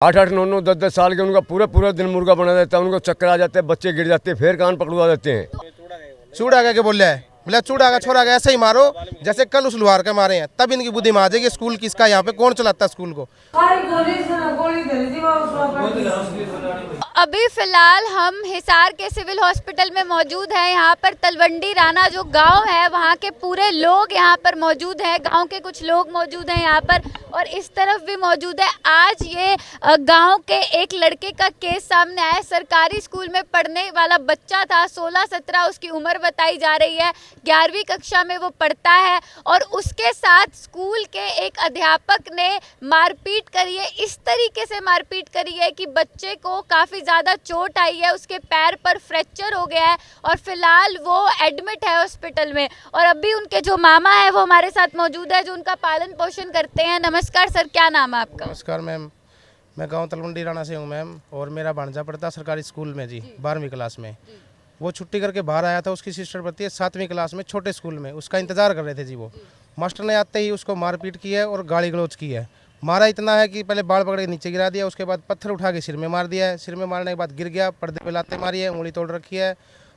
8-8, 9-9, 10-10 साल के उनका पूरा पूरा दिन मुर्गा बना देता है, उनको चक्कर आ जाते हैं, बच्चे गिर जाते हैं, फिर कान पकड़वा देते हैं। चूड़ा के बोल रहा है, बोला चूड़ा का छोरा का ऐसे ही मारो जैसे कल उस लुहार के मारे हैं, तब इनकी बुद्धि में आ जाएगी स्कूल किसका, यहाँ पे कौन चलाता है स्कूल को। अभी फिलहाल हम हिसार के सिविल हॉस्पिटल में मौजूद हैं। यहाँ पर तलवंडी राना जो गांव है वहाँ के पूरे लोग यहाँ पर मौजूद हैं, गांव के कुछ लोग मौजूद हैं यहाँ पर, और इस तरफ भी मौजूद है। आज ये गांव के एक लड़के का केस सामने आया। सरकारी स्कूल में पढ़ने वाला बच्चा था, 16-17 उसकी उम्र बताई जा रही है, 11वीं कक्षा में वो पढ़ता है, और उसके साथ स्कूल के एक अध्यापक ने मारपीट करी है। इस तरीके से मारपीट करी है कि बच्चे को काफ़ी ज़्यादा चोट आई है, उसके पैर पर फ्रैक्चर हो गया है और फिलहाल वो एडमिट है हॉस्पिटल में। और अभी उनके जो मामा है वो हमारे साथ मौजूद है, जो उनका पालन पोषण करते हैं। नमस्कार सर, क्या नाम है आपका? नमस्कार मैम, मैं गांव तलवंडी राणा से हूं मैम, और मेरा भांजा पढ़ता सरकारी स्कूल में जी 12वीं क्लास में। वो छुट्टी करके बाहर आया था, उसकी सिस्टर पढ़ती है 7वीं क्लास में छोटे स्कूल में, उसका इंतज़ार कर रहे थे जी। वो मास्टर ने आते ही उसको मारपीट की है और गाली गलौज की है। मारा इतना है कि पहले बाल पकड़ के नीचे गिरा दिया, उसके बाद पत्थर उठा के सिर में मार दिया है। सिर में मारने के बाद गिर गया, पर्दे पे लाते मारी है, उंगली तोड़ रखी है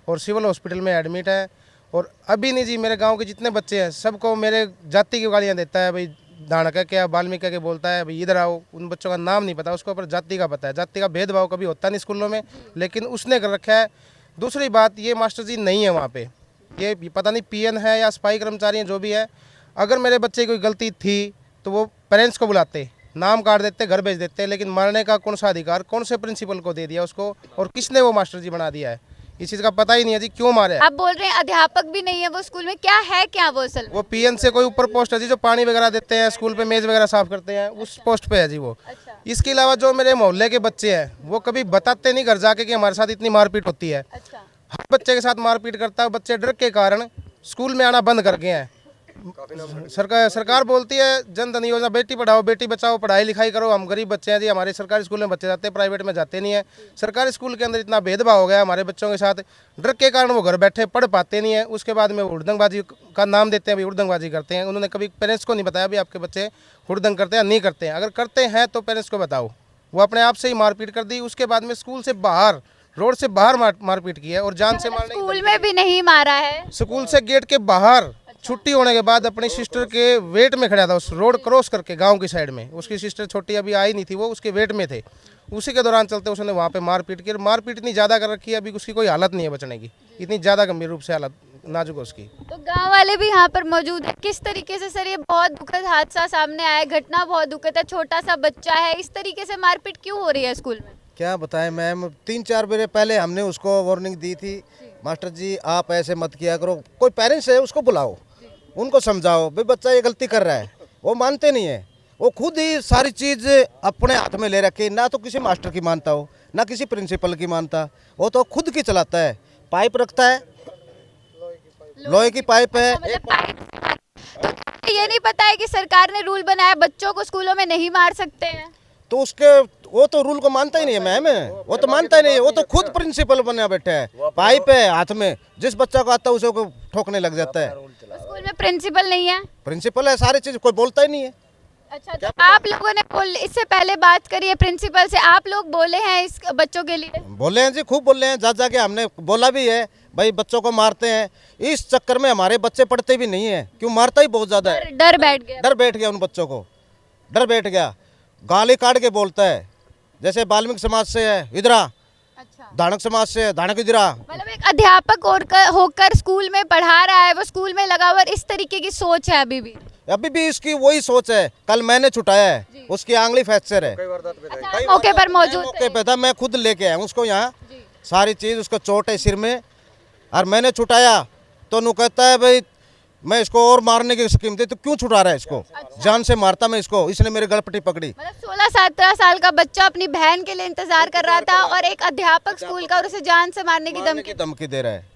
और सिविल हॉस्पिटल में एडमिट है। और अभी नहीं जी, मेरे गांव के जितने बच्चे हैं सबको मेरे जाति की गालियां देता है, भाई दानक है क्या, वाल्मीकि के बोलता है, भाई इधर आओ। उन बच्चों का नाम नहीं पता उसको, पर जाति का पता है। जाति का भेदभाव कभी होता नहीं स्कूलों में, लेकिन उसने कर रखा है। दूसरी बात, ये मास्टर जी नहीं है वहाँ पे, ये पता नहीं पीएन है या सफाई कर्मचारी हैं, जो भी है। अगर मेरे बच्चे की कोई गलती थी तो वो पेरेंट्स को बुलाते, नाम काट देते, घर भेज देते, लेकिन मारने का कौन सा अधिकार कौन से प्रिंसिपल को दे दिया उसको, और किसने वो मास्टर जी बना दिया है, इस चीज़ का पता ही नहीं है जी, क्यों मारे। आप बोल रहे हैं अध्यापक भी नहीं है वो स्कूल में, क्या है क्या वो असल में? वो पीएन से कोई ऊपर पोस्ट है जी, जो पानी वगैरह देते हैं, स्कूल पे मेज वगैरह साफ करते हैं, उस पोस्ट पे है जी वो। अच्छा। इसके अलावा जो मेरे मोहल्ले के बच्चे हैं वो कभी बताते नहीं घर जाके कि हमारे साथ इतनी मारपीट होती है। अच्छा। हर बच्चे के साथ मारपीट करता है, बच्चे डर के कारण स्कूल में आना बंद कर गए हैं। सरकार बोलती है जन धन योजना, बेटी पढ़ाओ बेटी बचाओ, पढ़ाई लिखाई करो। हम गरीब बच्चे हैं जी, हमारे सरकारी स्कूल में बच्चे जाते हैं, प्राइवेट में जाते नहीं है। सरकारी स्कूल के अंदर इतना भेदभाव हो गया हमारे बच्चों के साथ, डर के कारण वो घर बैठे पढ़ पाते नहीं है। उसके बाद में हुड़दंगबाजी का नाम देते हैं, भाई हुड़दंगबाजी करते हैं। उन्होंने कभी पेरेंट्स को नहीं बताया भी आपके बच्चे हुड़दंग करते हैं नहीं करते हैं। अगर करते हैं तो पेरेंट्स को बताओ। वो अपने आप से ही मारपीट कर दी। उसके बाद में स्कूल से बाहर, रोड से बाहर मारपीट की है, और जान से मारने की स्कूल में भी नहीं मारा है? स्कूल से गेट के बाहर छुट्टी होने के बाद अपनी सिस्टर के वेट में खड़ा था, उस रोड क्रॉस करके गांव की साइड में। उसकी सिस्टर छोटी अभी आई नहीं थी, वो उसके वेट में थे। उसी के दौरान चलते उसने वहाँ पे मारपीट की। मारपीट इतनी ज़्यादा कर रखी है, अभी उसकी कोई हालत नहीं है बचने की, इतनी ज़्यादा गंभीर रूप से हालत नाजुक है उसकी। तो गांव वाले भी यहाँ पर मौजूद है। किस तरीके से सर ये बहुत दुखद हादसा सामने आया, घटना बहुत दुखद है, छोटा सा बच्चा है, इस तरीके से मारपीट क्यों हो रही है स्कूल में? क्या बताएं मैम, 3-4 बजे पहले हमने उसको वार्निंग दी थी, मास्टर जी आप ऐसे मत किया करो। कोई पेरेंट्स है उसको बुलाओ, उनको समझाओ भाई बच्चा ये गलती कर रहा है। वो मानते नहीं है, वो खुद ही सारी चीज़ अपने हाथ में ले रखे, ना तो किसी मास्टर की मानता हो ना किसी प्रिंसिपल की मानता, वो तो खुद की चलाता है। पाइप रखता है, लोहे की पाइप है। तो ये नहीं पता है कि सरकार ने रूल बनाया बच्चों को स्कूलों में नहीं मार सकते हैं? तो उसके वो तो रूल को मानता ही नहीं है मैम, वो तो मानता ही नहीं है। वो तो खुद प्रिंसिपल बना बैठा है, पाइप है हाथ में, जिस बच्चा को आता है उसे को ठोकने लग जाता है। स्कूल में प्रिंसिपल नहीं है? प्रिंसिपल है, सारी चीज कोई बोलता ही नहीं है। अच्छा, तो आप लोगों ने इससे पहले बात करी है प्रिंसिपल से, आप लोग बोले हैं इस बच्चों के लिए? बोले हैं जी, खूब बोले हैं, जा जाके हमने बोला भी है भाई बच्चों को मारते हैं। इस चक्कर में हमारे बच्चे पढ़ते भी नहीं है, क्यों मारता ही बहुत ज्यादा है। डर बैठ गया, डर बैठ गया उन बच्चों को, डर बैठ गया। गाली काट के बोलता है, जैसे वाल्मीकि समाज से है इधरा, अच्छा, धानक समाज से है धानक इधरा। मतलब एक अध्यापक होकर स्कूल में पढ़ा रहा है, वो स्कूल में लगा हुआ, इस तरीके की सोच है अभी भी इसकी वही सोच है। कल मैंने छुटाया है, उसकी आंगली फ्रैक्चर है। अच्छा, मौके पर मौजूद मौके पे था, मैं खुद लेके आया उसको यहाँ, सारी चीज, उसको चोट है सिर में, और मैंने छुटाया तो नु कहता है भाई मैं इसको और मारने की स्कीम थी, तो क्यों छुटा रहा है इसको? अच्छा। जान से मारता मैं इसको, इसने मेरे गलपट्टी पकड़ी। मतलब 16-17 साल का बच्चा अपनी बहन के लिए इंतजार कर रहा था और एक अध्यापक स्कूल का और उसे जान से मारने की धमकी दे रहा है।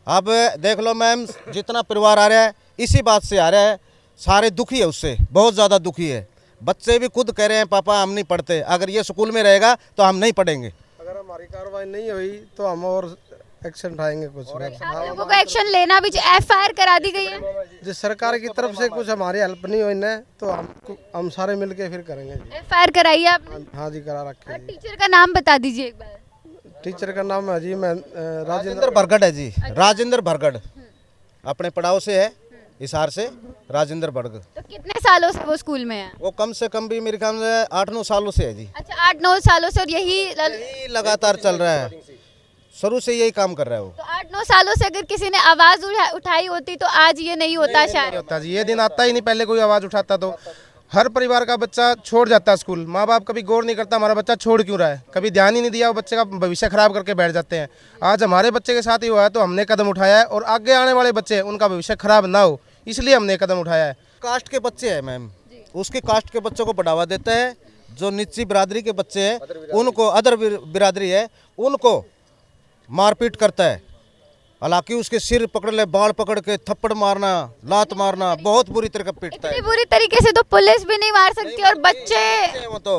अब देख लो मैम, जितना परिवार आ रहा है इसी बात से आ रहा है, सारे दुखी है उससे, बहुत ज़्यादा दुखी है। बच्चे भी खुद कह रहे हैं पापा हम नहीं पढ़ते, अगर ये स्कूल में रहेगा तो हम नहीं पढ़ेंगे। अगर हमारी कार्रवाई नहीं हुई तो हम और एक्शन उठाएंगे कुछ आप लोगों को एक्शन लेना भी चाहिए। एफआईआर करा दी गई है। जिस सरकार की तरफ से कुछ हमारी हेल्प नहीं हुई ना तो हम सारे मिलके फिर करेंगे जी। एफआईआर कराई है आपने? हाँ जी करा रखे और जी। टीचर का नाम बता दीजिए एक बार। टीचर का नाम है जी मैं राजेंद्र बरगढ़ है जी, राजेंद्र बरगढ़ अपने पड़ाव से है, हिसार से राजेंद्र बरगढ़। तो कितने सालों से वो स्कूल में है? वो कम से कम भी मेरे ख्याल से 8-9 सालों से है जी। अच्छा, 8-9 सालों से। और यही लगातार चल रहा है, शुरू से यही काम कर रहा है वो। तो 8-9 सालों से अगर किसी ने आवाज उठाई होती तो आज ये नहीं होता शायद। होता जी, ये दिन आता ही नहीं पहले कोई आवाज उठाता तो। हर परिवार का बच्चा छोड़ जाता है स्कूल, माँ बाप कभी गौर नहीं करता हमारा बच्चा छोड़ क्यों रहा है, कभी ध्यान ही नहीं दिया, वो बच्चे का भविष्य खराब करके बैठ जाते हैं। आज हमारे बच्चे के साथ ही हुआ है तो हमने कदम उठाया है, और आगे आने वाले बच्चे उनका भविष्य खराब ना हो इसलिए हमने कदम उठाया है। कास्ट के बच्चे हैं मैम, उसके कास्ट के बच्चों को बढ़ावा देता है। जो नीची बिरादरी के बच्चे हैं उनको, अदर बिरादरी है उनको मारपीट करता है। हालांकि उसके सिर पकड़ ले, बाल पकड़ के थप्पड़ मारना, लात मारना, बहुत बुरी तरह पीटता है। इतनी बुरी तरीके से तो पुलिस भी नहीं मार सकती। और बच्चे वो तो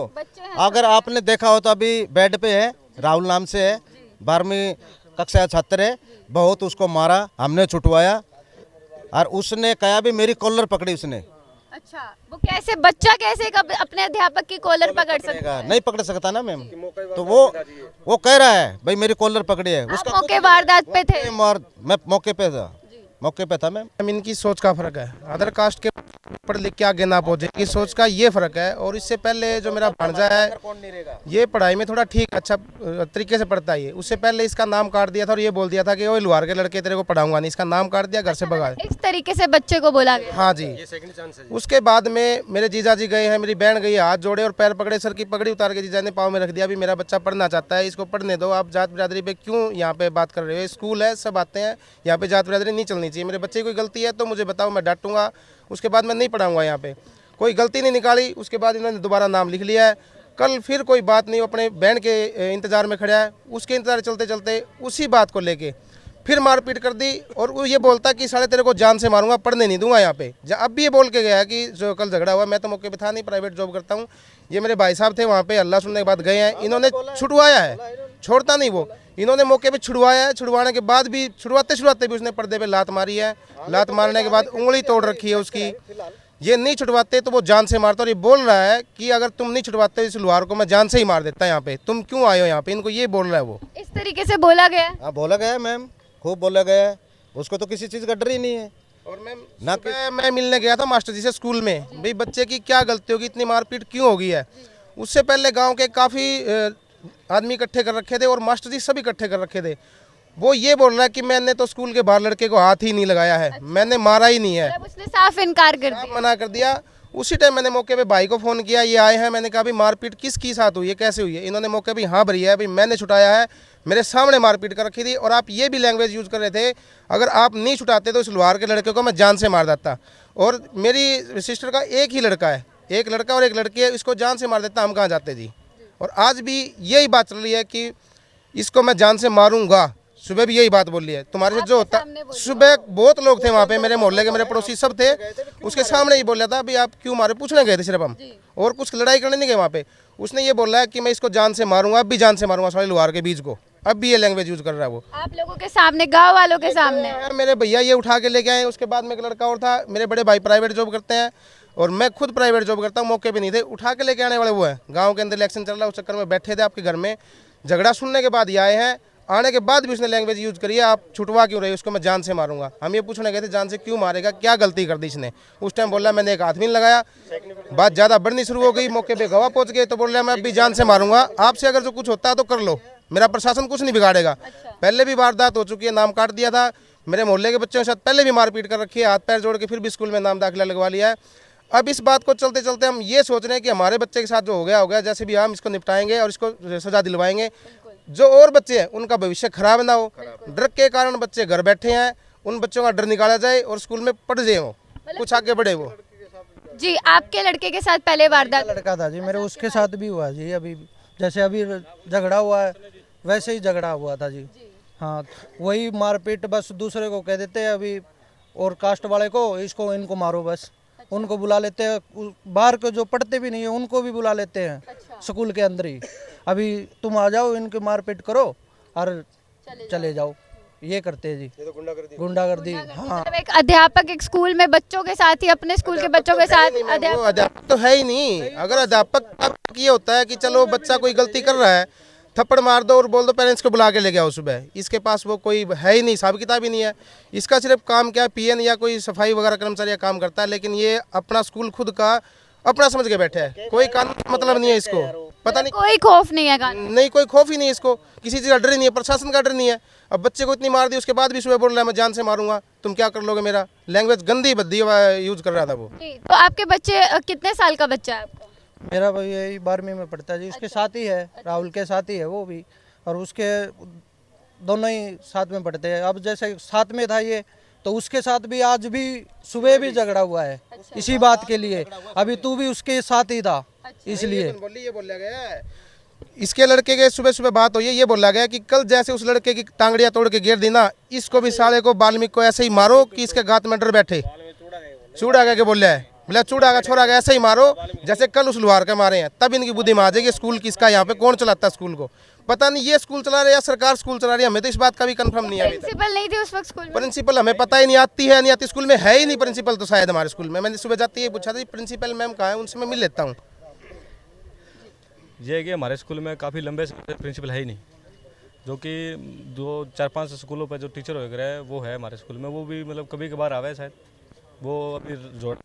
अगर आपने देखा हो तो अभी बेड पे है, राहुल नाम से है, 12वीं कक्षा छात्र है, बहुत उसको मारा, हमने छुटवाया। और उसने कहा भी मेरी कॉलर पकड़ी उसने। अच्छा, वो कैसे बच्चा कैसे अपने अध्यापक की कॉलर पकड़ सकता है? नहीं पकड़ सकता ना मैम, तो वो कह रहा है भाई मेरी कॉलर पकड़ी है। आप मौके वारदात पे थे? मैं मौके पे था मैम। इनकी सोच का फर्क है, अदर कास्ट के पढ़ लिख के आगे ना पहुंचे, इनकी सोच का ये फर्क है। और इससे पहले जो मेरा भांजा है ये पढ़ाई में थोड़ा ठीक अच्छा तरीके से पढ़ता है। उससे पहले इसका नाम काट दिया था और ये बोल दिया था कि वो लुहार के लड़के तेरे को पढ़ाऊंगा नहीं, इसका नाम काट दिया, घर से भगा। इस तरीके से बच्चे को बोला गया? हाँ जी। उसके बाद में मेरे जीजा जी गए हैं, मेरी बहन गई, हाथ जोड़े और पैर पकड़े, सर की पगड़ी उतार के जीजा ने पाँव में रख दिया। अभी मेरा बच्चा पढ़ना चाहता है, इसको पढ़ने दो, आप जात बिरादरी पे क्यों यहाँ पे बात कर रहे हो? स्कूल है, सब आते हैं, यहाँ पे जात बिरादरी नहीं चलनी चाहिए। मेरे बच्चे की कोई गलती है तो मुझे बताओ, मैं डांटूंगा, उसके बाद मैं नहीं पढ़ाऊंगा यहाँ पे। कोई गलती नहीं निकाली, उसके बाद इन्होंने दोबारा नाम लिख लिया है। कल फिर कोई बात नहीं, अपने बहन के इंतजार में खड़ा है, उसके इंतजार चलते चलते उसी बात को लेके फिर मारपीट कर दी। और वो ये बोलता कि साले तेरे को जान से मारूंगा, पढ़ने नहीं दूंगा यहाँ पे। अब भी ये बोल के गया कि जो कल झगड़ा हुआ, मैं तो मौके पे था नहीं, प्राइवेट जॉब करता हूँ। ये मेरे भाई साहब थे वहाँ पे, अल्लाह सुनने के बाद गए हैं, इन्होंने छुड़वाया है, छोड़ता नहीं वो। इन्होंने मौके पे छुड़वाया है, छुड़वाने के बाद भी छुड़वाते भी उसने पर्दे पे लात मारी है। लात मारने के बाद उंगली तोड़ रखी है उसकी। ये नहीं छुड़वाते तो वो जान से मारता। और ये बोल रहा है कि अगर तुम नहीं छुड़वाते इस लुहार को मैं जान से ही मार देता यहाँ पे, तुम क्यों आए हो यहाँ पे, इनको ये बोल रहा है वो। इस तरीके से बोला गया? हाँ बोला गया मैम, खूब बोला गया। उसको तो किसी चीज़ का डर ही नहीं है। और मैं मिलने गया था मास्टर जी से स्कूल में, भाई बच्चे की क्या गलती होगी, इतनी मारपीट क्यों होगी है। उससे पहले गांव के काफ़ी आदमी इकट्ठे कर रखे थे और मास्टर जी सभी इकट्ठे कर रखे थे। वो ये बोल रहा है कि मैंने तो स्कूल के बाहर लड़के को हाथ ही नहीं लगाया है, मैंने मारा ही नहीं है। उसने साफ इनकार कर दिया, मना कर दिया। उसी टाइम मैंने मौके पे भाई को फ़ोन किया, ये आए हैं, मैंने कहा भाई मारपीट किसकी साथ हुई है, कैसे हुई है? इन्होंने मौके पे हाँ भरी है, भाई मैंने छुटाया है, मेरे सामने मारपीट कर रखी थी। और आप ये भी लैंग्वेज यूज़ कर रहे थे, अगर आप नहीं छुटाते तो इस लुहार के लड़के को मैं जान से मार देता। और मेरी सिस्टर का एक ही लड़का है, एक लड़का और एक लड़की है, इसको जान से मार देता, हम कहाँ जाते जी। और आज भी यही बात चल रही है कि इसको मैं जान से मारूंगा। सुबह भी यही बात बोल रही है, तुम्हारे से जो होता। सुबह बहुत लोग थे वहाँ पे, मेरे मोहल्ले के मेरे पड़ोसी सब थे, उसके सामने ही बोल रहा था अभी आप क्यों मारे, पूछने गए थे सिर्फ हम, और कुछ लड़ाई करने नहीं गए वहाँ पे। उसने ये बोला है कि मैं इसको जान से मारूंगा, अब भी जान से मारूंगा सारे लुहार के बीच को। अब भी ये लैंग्वेज यूज कर रहा है वो, आप लोगों के सामने, गाँव वालों के सामने। मेरे भैया ये उठा के लेके आए। उसके बाद में एक लड़का और था, मेरे बड़े भाई प्राइवेट जॉब करते हैं और मैं खुद प्राइवेट जॉब करता हूँ, मौके पे नहीं थे, उठा के लेके आने वाले वो है। गाँव के अंदर इलेक्शन चल रहा है, उस चक्कर में बैठे थे आपके घर में, झगड़ा सुनने के बाद ये आए हैं। आने के बाद भी उसने लैंग्वेज यूज करी है, आप छुटवा क्यों रहे, उसको मैं जान से मारूंगा। हम ये पूछने गए थे जान से क्यों मारेगा, क्या गलती कर दी इसने। उस टाइम बोल रहा मैंने एक हाथ भी नहीं लगाया। बात ज़्यादा बढ़नी शुरू हो गई, मौके पे गवाह पहुंच गए तो बोल रहा मैं अभी जान से मारूंगा, आपसे अगर जो कुछ होता है तो कर लो, मेरा प्रशासन कुछ नहीं बिगाड़ेगा। पहले भी वारदात हो चुकी है, नाम काट दिया था, मेरे मोहल्ले के बच्चों के साथ पहले भी मारपीट कर रखी है, हाथ पैर जोड़ के फिर भी स्कूल में नाम दाखिला लगवा लिया है। अब इस बात को चलते चलते हम ये सोच रहे हैं कि हमारे बच्चे के साथ जो हो गया, जैसे भी हम इसको निपटाएंगे और इसको सजा दिलवाएंगे। जो और बच्चे हैं उनका भविष्य खराब ना हो, डर के कारण बच्चे घर बैठे हैं, उन बच्चों का डर निकाला जाए और स्कूल में पढ़ जाए, वो कुछ आगे बढ़े वो। जी, आपके लड़के के साथ पहले वारदात? लड़का था जी मेरे, उसके साथ भी हुआ जी। अभी जैसे अभी झगड़ा हुआ है वैसे ही झगड़ा हुआ था जी। हाँ, वही मारपीट, बस दूसरे को कह देते हैं अभी, और कास्ट वाले को इसको इनको मारो, बस उनको बुला लेते हैं। बाहर के जो पढ़ते भी नहीं है उनको भी बुला लेते हैं स्कूल के अंदर ही, अभी तुम आ जाओ, इनकी मारपीट करो और चले जाओ। ये करते हैं जी, गुंडागर्दी। हाँ मतलब एक अध्यापक एक स्कूल में बच्चों के साथ ही अपने स्कूल के बच्चों के साथ वो अध्यापक तो है ही नहीं। अगर अध्यापक ये होता है कि चलो बच्चा कोई गलती कर रहा है, थप्पड़ मार दो और बोल दो पेरेंट्स को बुला के ले गया सुबह, इसके पास वो कोई है ही नहीं, हिसाब किताब ही नहीं है। इसका सिर्फ काम क्या पीएन या कोई सफाई वगैरह कर्मचारी काम करता है, लेकिन ये अपना स्कूल खुद का अपना समझ के बैठे है, कोई कानून का मतलब नहीं है इसको, पता नहीं कोई खौफ नहीं है कानून। नहीं, कोई खौफ ही नहीं है इसको, किसी चीज़ का डर ही नहीं है, प्रशासन का डर नहीं है। अब बच्चे को इतनी मार दी, उसके बाद भी सुबह बोल रहा है मैं जान से मारूंगा, तुम क्या कर लोगे मेरा। लैंग्वेज गंदी भद्दी यूज कर रहा था वो। जी, तो आपके बच्चे कितने साल का बच्चा है आपका? मेरा भाई यही 12वीं में पढ़ता है जी, इसके साथ ही है, राहुल के साथ ही है वो भी, और उसके दोनों ही साथ में पढ़ते हैं। अब जैसे साथ में था ये, तो उसके साथ भी आज भी सुबह भी झगड़ा हुआ है इसी बात के लिए। अभी तू भी उसके साथ ही था, इसलिए ये बोला गया है इसके लड़के के सुबह सुबह बात हुई है, ये बोला गया कि कल जैसे उस लड़के की टांगड़ियां तोड़ के गिर दी ना, इसको भी साले को वाल्मीकि को ऐसे ही मारो कि इसके गात में डर बैठे। चूड़ा के बोले है, बोला चूड़ा का छोरा का ऐसे ही मारो जैसे कल उस लुहार के मारे हैं, तब इनकी बुद्धि में आ जाएगी स्कूल किसका, यहाँ पे कौन चलाता है स्कूल को। पता नहीं ये स्कूल चला रहे या सरकार स्कूल चला रही है, हमें तो इस बात का भी कंफर्म नहीं है। प्रिंसिपल नहीं थी उस वक्त स्कूल में? प्रिंसिपल हमें पता ही नहीं, आती है नहीं आती, स्कूल में है ही नहीं प्रिंसिपल तो शायद हमारे स्कूल में। मैंने सुबह जाते ही पूछा था प्रिंसिपल मैम कहाँ है, उनसे मैं मिल लेता हूँ। ये है कि हमारे स्कूल में काफ़ी लंबे से प्रिंसिपल है ही नहीं, जो कि 2-4-5 स्कूलों पर जो टीचर वगैरह है वो है हमारे स्कूल में, वो भी मतलब कभी कभार आवे शायद। वो अभी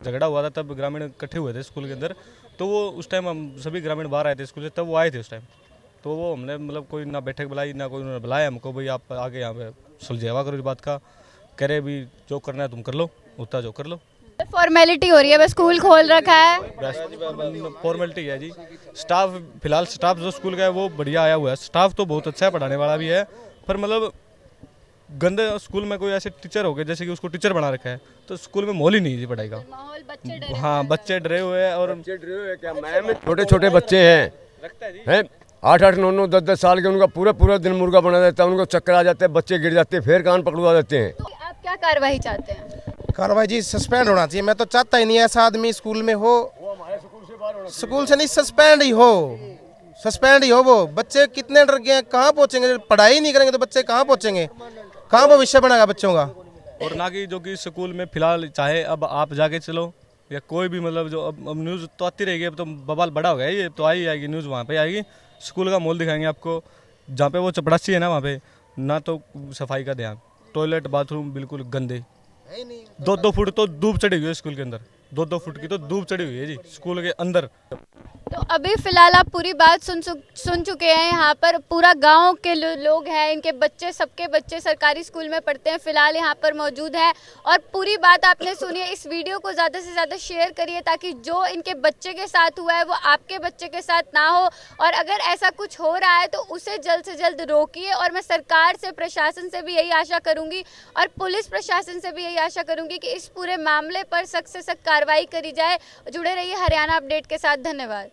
झगड़ा हुआ था तब ग्रामीण इकट्ठे हुए थे स्कूल के अंदर, तो वो उस टाइम हम सभी ग्रामीण बाहर आए थे स्कूल से, तब वो आए थे उस टाइम। तो वो हमने मतलब कोई ना बैठक बुलाई ना कोई उन्होंने बुलाया हमको, भाई आप आगे यहाँ पे सुलझावा करो इस बात का, कह रहे भी जो करना है तुम कर लो, उतना जो कर लो। फॉर्मेलिटी हो रही है, बस स्कूल खोल रखा है। फॉर्मेलिटी है जी। स्टाफ फिलहाल स्टाफ जो स्कूल का है वो बढ़िया आया हुआ है, स्टाफ तो बहुत अच्छा है, पढ़ाने वाला भी है, पर मतलब गंदे स्कूल में कोई ऐसे टीचर हो गए जैसे कि उसको टीचर बना रखा है, तो स्कूल में माहौल ही नहीं है जी पढ़ाई का। माहौल बच्चे डरे हाँ बच्चे डरे हुए हैं, और क्या मैम छोटे छोटे बच्चे हैं 8-8, 9-9, 10-10 साल के, उनका पूरा दिन मुर्गा बना देता है, उनको चक्कर आ जाते हैं, बच्चे गिर जाते हैं, फिर कान पकड़वा देते हैं। तो आप क्या कार्रवाई चाहते हैं? कार्रवाई जी सस्पेंड होना चाहिए। मैं तो चाहता ही नहीं ऐसा आदमी स्कूल में हो, स्कूल से नहीं सस्पेंड ही हो, सस्पेंड ही हो। वो बच्चे कितने डर गए हैं, कहाँ पहुँचेंगे, पढ़ाई नहीं करेंगे तो बच्चे कहाँ पहुँचेंगे, कहाँ भविष्य बनेगा बच्चों का। और ना कि जो कि स्कूल में फिलहाल चाहे अब आप जाके चलो या कोई भी मतलब जो अब न्यूज़ तो आती रहेगी, अब तो बवाल बड़ा हो गया, ये तो आई आएगी न्यूज़, वहाँ पे आएगी, स्कूल का माहौल दिखाएंगे आपको, जहाँ पे वो चपड़ासी है ना वहाँ पे ना तो सफाई का ध्यान, टॉयलेट बाथरूम बिल्कुल गंदे, 2-2 फुट तो धूप चढ़ी हुई है स्कूल के अंदर, 2-2 फुट की तो धूप चढ़ी हुई है जी स्कूल के अंदर। तो अभी फिलहाल आप पूरी बात सुन चुके हैं। यहाँ पर पूरा गांव के लोग हैं, इनके बच्चे, सबके बच्चे सरकारी स्कूल में पढ़ते हैं, फिलहाल यहाँ पर मौजूद है, और पूरी बात आपने सुनी है। इस वीडियो को ज़्यादा से ज़्यादा शेयर करिए ताकि जो इनके बच्चे के साथ हुआ है वो आपके बच्चे के साथ ना हो, और अगर ऐसा कुछ हो रहा है तो उसे जल्द से जल्द रोकिए। और मैं सरकार से, प्रशासन से भी यही आशा करूँगी, और पुलिस प्रशासन से भी यही आशा करूँगी कि इस पूरे मामले पर सख्त से सख्त कार्रवाई करी जाए। जुड़े रहिए हरियाणा अपडेट के साथ। धन्यवाद।